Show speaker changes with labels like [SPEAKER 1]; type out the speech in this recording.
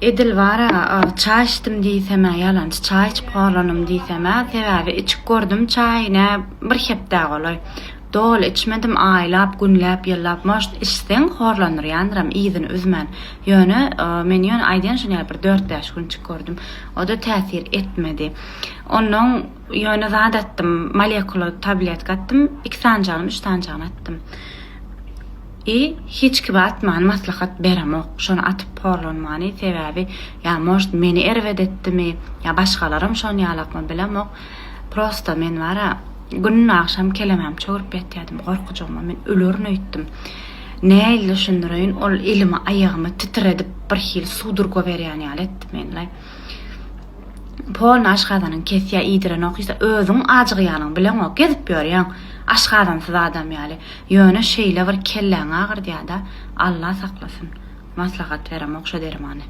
[SPEAKER 1] Edil vara çay içdim diýsem ýalançy çay içip horlanım diýsem sebäbi içip gördüm çaýyna bir hepde golay. Dol içmedim aýlap, günläp, ýyllap moşt içseň horlanır ýandyram iýdini üzmän. Ýöne men ýöne aýdyan şeňe bir 4-5 gün içip gördüm. O da täsir etmedi. Onuň ýöne zat atdym, molekula tablet gatdym, 2 sanjagym, 3 sanjagym atdym. Hiç kim atman maslahat beremok. Şonu atıp porlanmany sebäbi ya moşt meni erwedettimi ya başgalarym şonu ýalakmy bilemok. Prosta men wara günün akşam kelemem çögürüp ýatýardym. Gorkujagma men ölerini öýtdim. Näýle düşündirýin ol elimi aýagymy titredip bir hil sudurga berýän ýaletdim men. Polna aşgadanyň kesýä ýediren okýsa özüň ajygyýanyň bilemok gezip ýörýän. Aşgadansız adam ýaly. Ýöne şeýle bir kelläň agyr diýada Allah saklasyn. Maslahat berem okşa dermany.